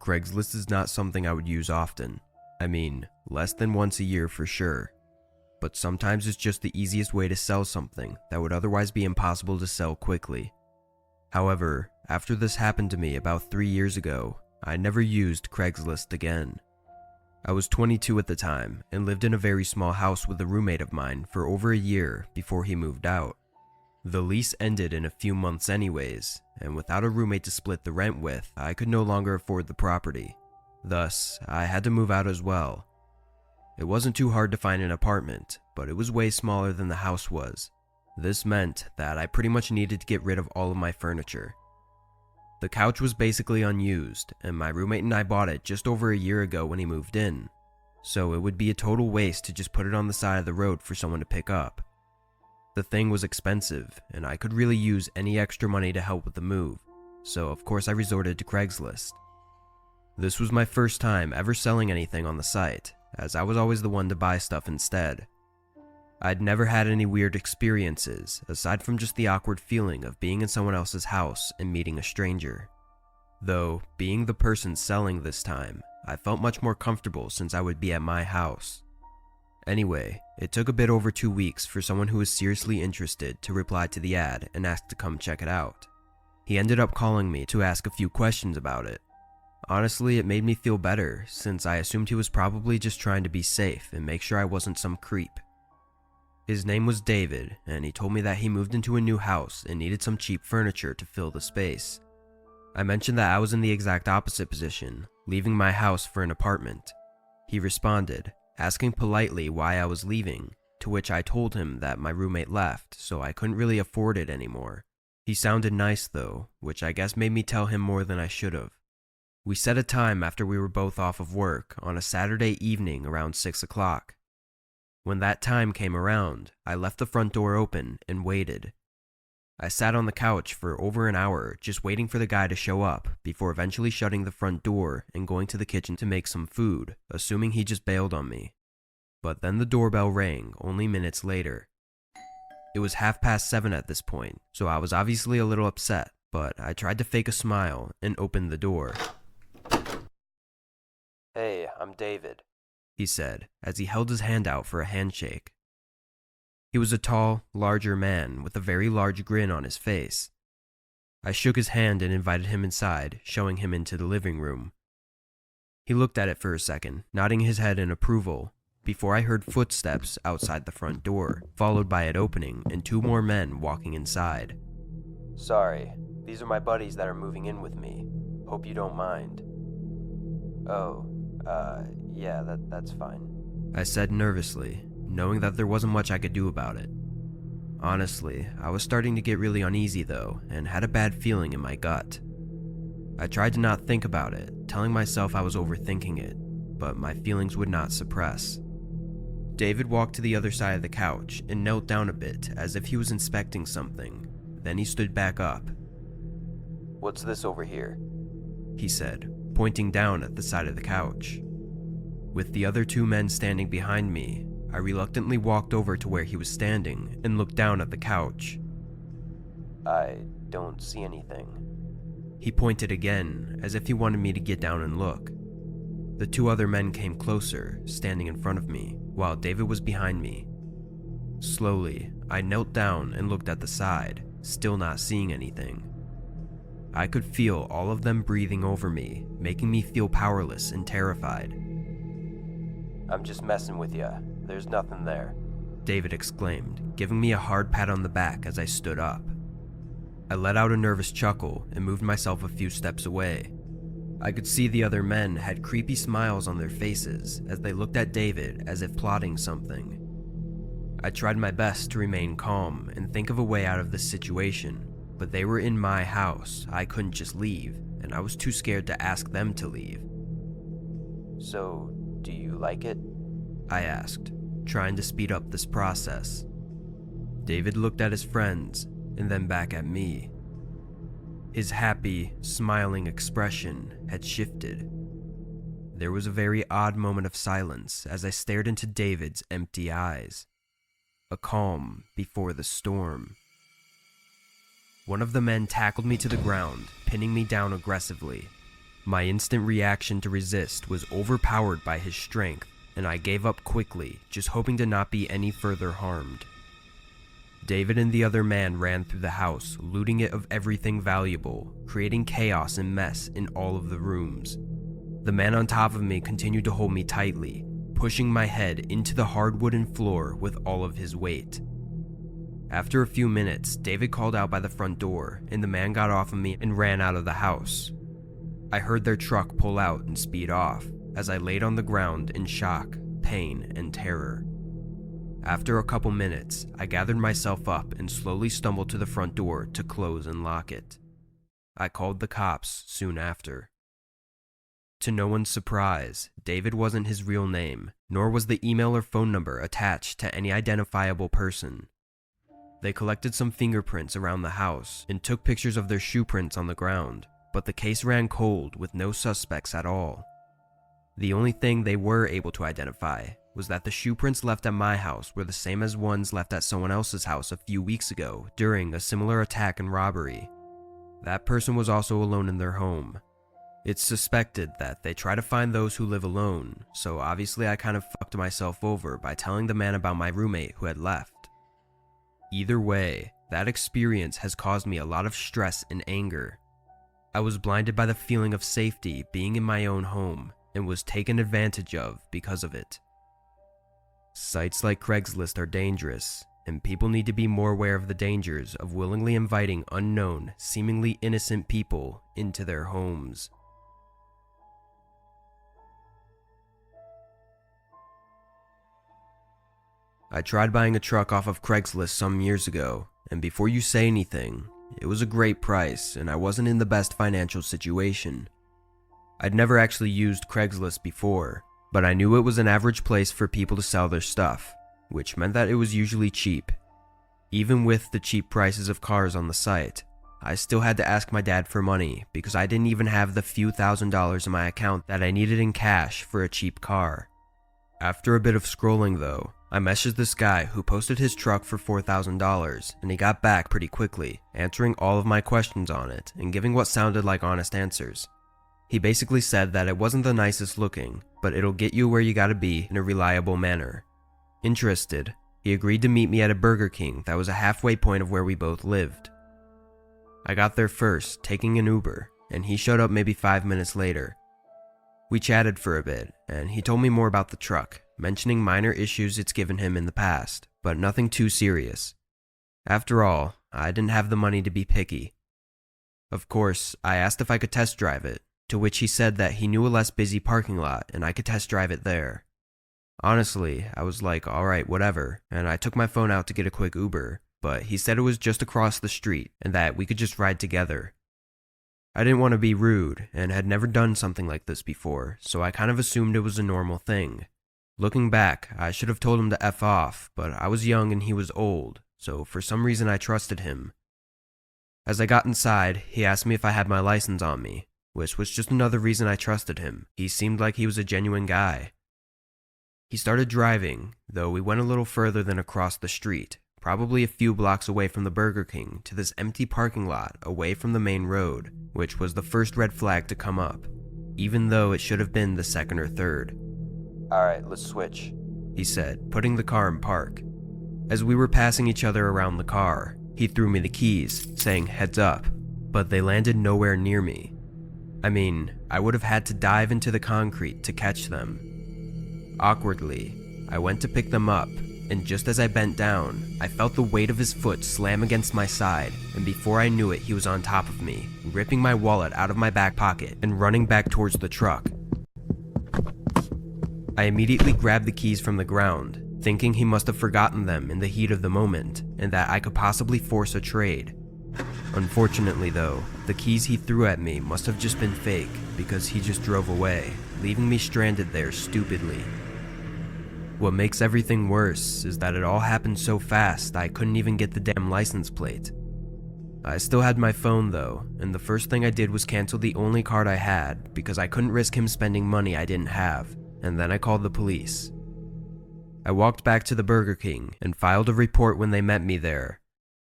Craigslist is not something I would use often. I mean, less than once a year for sure. But sometimes it's just the easiest way to sell something that would otherwise be impossible to sell quickly. However, after this happened to me about 3 years ago, I never used Craigslist again. I was 22 at the time and lived in a very small house with a roommate of mine for over a year before he moved out. The lease ended in a few months anyways, and without a roommate to split the rent with, I could no longer afford the property. Thus, I had to move out as well. It wasn't too hard to find an apartment, but it was way smaller than the house was. This meant that I pretty much needed to get rid of all of my furniture. The couch was basically unused, and my roommate and I bought it just over a year ago when he moved in, so it would be a total waste to just put it on the side of the road for someone to pick up. The thing was expensive, and I could really use any extra money to help with the move, so of course I resorted to Craigslist. This was my first time ever selling anything on the site, as I was always the one to buy stuff instead. I'd never had any weird experiences, aside from just the awkward feeling of being in someone else's house and meeting a stranger. Though, being the person selling this time, I felt much more comfortable since I would be at my house. Anyway, it took a bit over 2 weeks for someone who was seriously interested to reply to the ad and ask to come check it out. He ended up calling me to ask a few questions about it. Honestly, it made me feel better, since I assumed he was probably just trying to be safe and make sure I wasn't some creep. His name was David, and he told me that he moved into a new house and needed some cheap furniture to fill the space. I mentioned that I was in the exact opposite position, leaving my house for an apartment. He responded, asking politely why I was leaving, to which I told him that my roommate left, so I couldn't really afford it anymore. He sounded nice though, which I guess made me tell him more than I should have. We set a time after we were both off of work on a Saturday evening around 6 o'clock. When that time came around, I left the front door open and waited. I sat on the couch for over an hour just waiting for the guy to show up before eventually shutting the front door and going to the kitchen to make some food, assuming he just bailed on me. But then the doorbell rang only minutes later. It was 7:30 at this point, so I was obviously a little upset, but I tried to fake a smile and opened the door. "Hey, I'm David," he said as he held his hand out for a handshake. He was a tall, larger man with a very large grin on his face. I shook his hand and invited him inside, showing him into the living room. He looked at it for a second, nodding his head in approval, before I heard footsteps outside the front door, followed by it opening and 2 more men walking inside. "Sorry, these are my buddies that are moving in with me. Hope you don't mind." "Oh, yeah, that's fine," I said nervously, knowing that there wasn't much I could do about it. Honestly, I was starting to get really uneasy though, and had a bad feeling in my gut. I tried to not think about it, telling myself I was overthinking it, but my feelings would not suppress. David walked to the other side of the couch and knelt down a bit as if he was inspecting something. Then he stood back up. "What's this over here?" he said, pointing down at the side of the couch. With the other 2 men standing behind me, I reluctantly walked over to where he was standing and looked down at the couch. "I don't see anything." He pointed again, as if he wanted me to get down and look. The 2 other men came closer, standing in front of me, while David was behind me. Slowly, I knelt down and looked at the side, still not seeing anything. I could feel all of them breathing over me, making me feel powerless and terrified. "I'm just messing with ya. There's nothing there," David exclaimed, giving me a hard pat on the back as I stood up. I let out a nervous chuckle and moved myself a few steps away. I could see the other men had creepy smiles on their faces as they looked at David as if plotting something. I tried my best to remain calm and think of a way out of this situation, but they were in my house. I couldn't just leave, and I was too scared to ask them to leave. "So, do you like it?" I asked, trying to speed up this process. David looked at his friends and then back at me. His happy, smiling expression had shifted. There was a very odd moment of silence as I stared into David's empty eyes. A calm before the storm. One of the men tackled me to the ground, pinning me down aggressively. My instant reaction to resist was overpowered by his strength, and I gave up quickly, just hoping to not be any further harmed. David and the other man ran through the house, looting it of everything valuable, creating chaos and mess in all of the rooms. The man on top of me continued to hold me tightly, pushing my head into the hard wooden floor with all of his weight. After a few minutes, David called out by the front door, and the man got off of me and ran out of the house. I heard their truck pull out and speed off, as I laid on the ground in shock, pain, and terror. After a couple minutes, I gathered myself up and slowly stumbled to the front door to close and lock it. I called the cops soon after. To no one's surprise, David wasn't his real name, nor was the email or phone number attached to any identifiable person. They collected some fingerprints around the house and took pictures of their shoe prints on the ground, but the case ran cold with no suspects at all. The only thing they were able to identify was that the shoe prints left at my house were the same as ones left at someone else's house a few weeks ago during a similar attack and robbery. That person was also alone in their home. It's suspected that they try to find those who live alone, so obviously I kind of fucked myself over by telling the man about my roommate who had left. Either way, that experience has caused me a lot of stress and anger. I was blinded by the feeling of safety being in my own home and was taken advantage of because of it. Sites like Craigslist are dangerous, and people need to be more aware of the dangers of willingly inviting unknown, seemingly innocent people into their homes. I tried buying a truck off of Craigslist some years ago, and before you say anything, it was a great price and I wasn't in the best financial situation. I'd never actually used Craigslist before, but I knew it was an average place for people to sell their stuff, which meant that it was usually cheap. Even with the cheap prices of cars on the site, I still had to ask my dad for money because I didn't even have the few $1,000s in my account that I needed in cash for a cheap car. After a bit of scrolling though, I messaged this guy who posted his truck for $4,000 and he got back pretty quickly, answering all of my questions on it and giving what sounded like honest answers. He basically said that it wasn't the nicest looking, but it'll get you where you gotta be in a reliable manner. Interested, he agreed to meet me at a Burger King that was a halfway point of where we both lived. I got there first, taking an Uber, and he showed up maybe 5 minutes later. We chatted for a bit, and he told me more about the truck, mentioning minor issues it's given him in the past, but nothing too serious. After all, I didn't have the money to be picky. Of course, I asked if I could test drive it, to which he said that he knew a less busy parking lot and I could test drive it there. Honestly, I was like, alright, whatever, and I took my phone out to get a quick Uber, but he said it was just across the street and that we could just ride together. I didn't want to be rude and had never done something like this before, so I kind of assumed it was a normal thing. Looking back, I should have told him to F off, but I was young and he was old, so for some reason I trusted him. As I got inside, he asked me if I had my license on me, which was just another reason I trusted him. He seemed like he was a genuine guy. He started driving, though we went a little further than across the street, probably a few blocks away from the Burger King, to this empty parking lot away from the main road, which was the first red flag to come up, even though it should have been the second or third. "Alright, let's switch," he said, putting the car in park. As we were passing each other around the car, he threw me the keys, saying heads up, but they landed nowhere near me. I mean, I would have had to dive into the concrete to catch them. Awkwardly, I went to pick them up, and just as I bent down, I felt the weight of his foot slam against my side, and before I knew it, he was on top of me, ripping my wallet out of my back pocket and running back towards the truck. I immediately grabbed the keys from the ground, thinking he must have forgotten them in the heat of the moment, and that I could possibly force a trade. Unfortunately though, the keys he threw at me must have just been fake, because he just drove away, leaving me stranded there stupidly. What makes everything worse is that it all happened so fast I couldn't even get the damn license plate. I still had my phone though, and the first thing I did was cancel the only card I had because I couldn't risk him spending money I didn't have, and then I called the police. I walked back to the Burger King and filed a report when they met me there,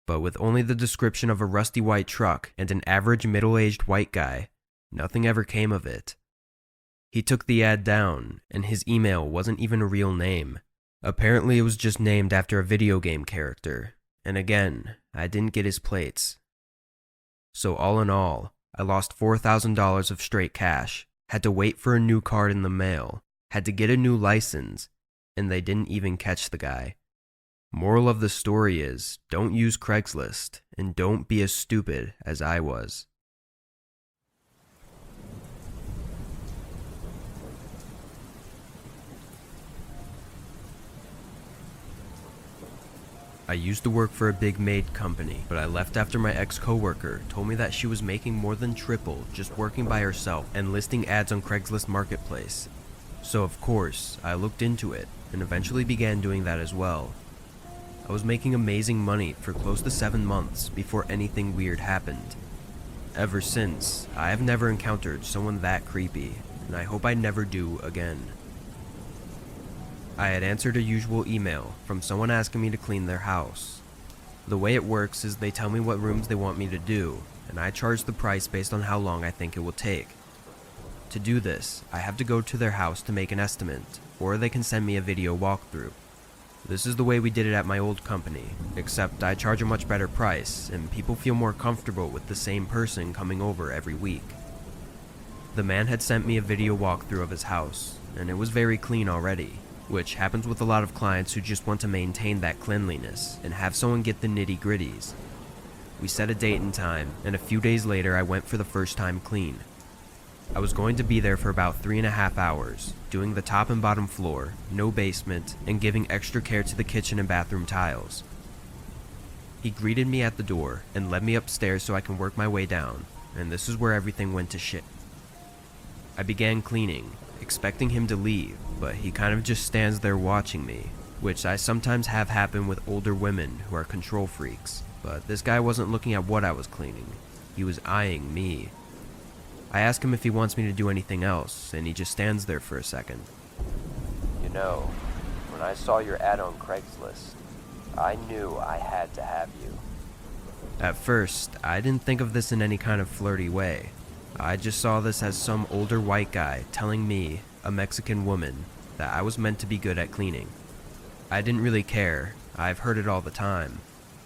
but with only the description of a rusty white truck and an average middle-aged white guy, Nothing ever came of it. He took the ad down, and his email wasn't even a real name. Apparently it was just named after a video game character, and again, I didn't get his plates. So all in all, I lost $4,000 of straight cash, had to wait for a new card in the mail, had to get a new license, and they didn't even catch the guy. Moral of the story is, don't use Craigslist, and don't be as stupid as I was. I used to work for a big maid company, but I left after my ex-coworker told me that she was making more than triple just working by herself and listing ads on Craigslist Marketplace. So of course, I looked into it and eventually began doing that as well. I was making amazing money for close to 7 months before anything weird happened. Ever since, I have never encountered someone that creepy, and I hope I never do again. I had answered a usual email from someone asking me to clean their house. The way it works is they tell me what rooms they want me to do, and I charge the price based on how long I think it will take. To do this, I have to go to their house to make an estimate, or they can send me a video walkthrough. This is the way we did it at my old company, except I charge a much better price, and people feel more comfortable with the same person coming over every week. The man had sent me a video walkthrough of his house, and it was very clean already, which happens with a lot of clients who just want to maintain that cleanliness and have someone get the nitty-gritties. We set a date and time, and a few days later I went for the first time clean. I was going to be there for about 3.5 hours, doing the top and bottom floor, no basement, and giving extra care to the kitchen and bathroom tiles. He greeted me at the door and led me upstairs so I can work my way down, and this is where everything went to shit. I began cleaning, expecting him to leave, but he kind of just stands there watching me, which I sometimes have happen with older women who are control freaks, but this guy wasn't looking at what I was cleaning, he was eyeing me. I ask him if he wants me to do anything else, and he just stands there for a second. You know, when I saw your ad on Craigslist, I knew I had to have you. At first, I didn't think of this in any kind of flirty way. I just saw this as some older white guy telling me, a Mexican woman, that I was meant to be good at cleaning. I didn't really care. I've heard it all the time.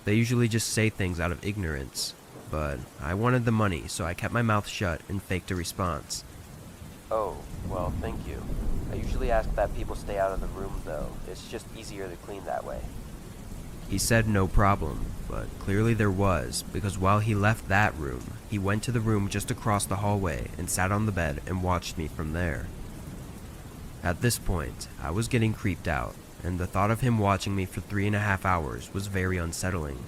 They usually just say things out of ignorance. But I wanted the money, so I kept my mouth shut and faked a response. Oh, well, thank you. I usually ask that people stay out of the room, though. It's just easier to clean that way. He said no problem, but clearly there was, because while he left that room, he went to the room just across the hallway and sat on the bed and watched me from there. At this point, I was getting creeped out, and the thought of him watching me for 3.5 hours was very unsettling.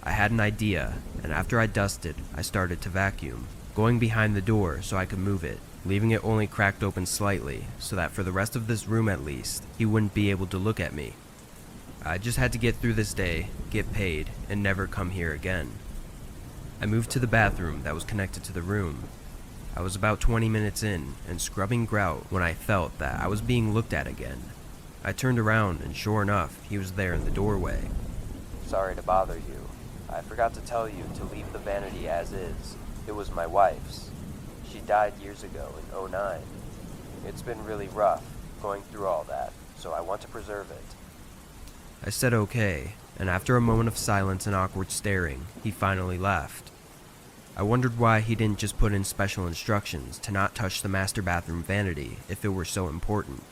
I had an idea, and after I dusted, I started to vacuum, going behind the door so I could move it, leaving it only cracked open slightly, so that for the rest of this room at least, he wouldn't be able to look at me. I just had to get through this day, get paid, and never come here again. I moved to the bathroom that was connected to the room. I was about 20 minutes in, and scrubbing grout when I felt that I was being looked at again. I turned around, and sure enough, he was there in the doorway. Sorry to bother you. I forgot to tell you to leave the vanity as is. It was my wife's. She died years ago in '09. It's been really rough going through all that, so I want to preserve it. I said okay, and after a moment of silence and awkward staring, he finally left. I wondered why he didn't just put in special instructions to not touch the master bathroom vanity if it were so important.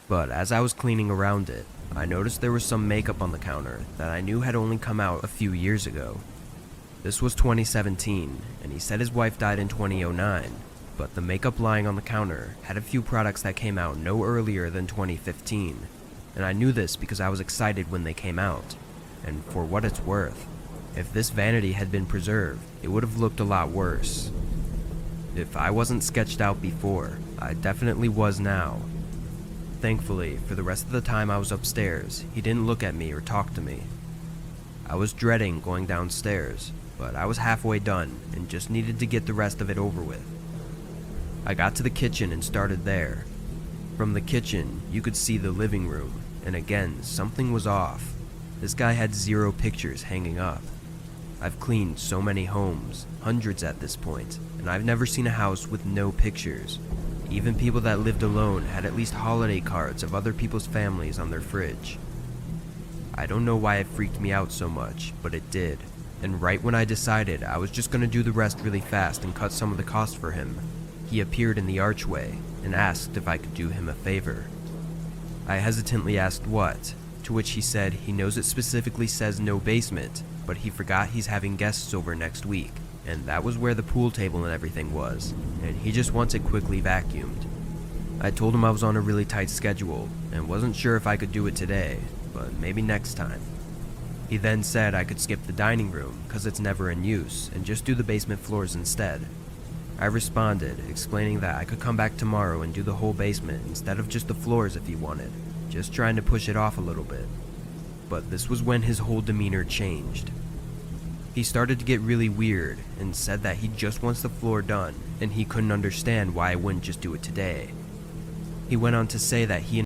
But as I was cleaning around it, I noticed there was some makeup on the counter that I knew had only come out a few years ago. This was 2017, and he said his wife died in 2009, but the makeup lying on the counter had a few products that came out no earlier than 2015, and I knew this because I was excited when they came out. And for what it's worth, if this vanity had been preserved, it would have looked a lot worse. If I wasn't sketched out before, I definitely was now. Thankfully, for the rest of the time I was upstairs, he didn't look at me or talk to me. I was dreading going downstairs, but I was halfway done and just needed to get the rest of it over with. I got to the kitchen and started there. From the kitchen, you could see the living room, and again, something was off. This guy had 0 pictures hanging up. I've cleaned so many homes, hundreds at this point, and I've never seen a house with no pictures. Even people that lived alone had at least holiday cards of other people's families on their fridge. I don't know why it freaked me out so much, but it did. And right when I decided I was just gonna do the rest really fast and cut some of the cost for him, he appeared in the archway and asked if I could do him a favor. I hesitantly asked what, to which he said he knows it specifically says no basement, but he forgot he's having guests over next week, and that was where the pool table and everything was, and he just wants it quickly vacuumed. I told him I was on a really tight schedule and wasn't sure if I could do it today, but maybe next time. He then said I could skip the dining room because it's never in use and just do the basement floors instead. I responded, explaining that I could come back tomorrow and do the whole basement instead of just the floors if he wanted, just trying to push it off a little bit. But this was when his whole demeanor changed. He started to get really weird and said that he just wants the floor done and he couldn't understand why I wouldn't just do it today. He went on to say that he and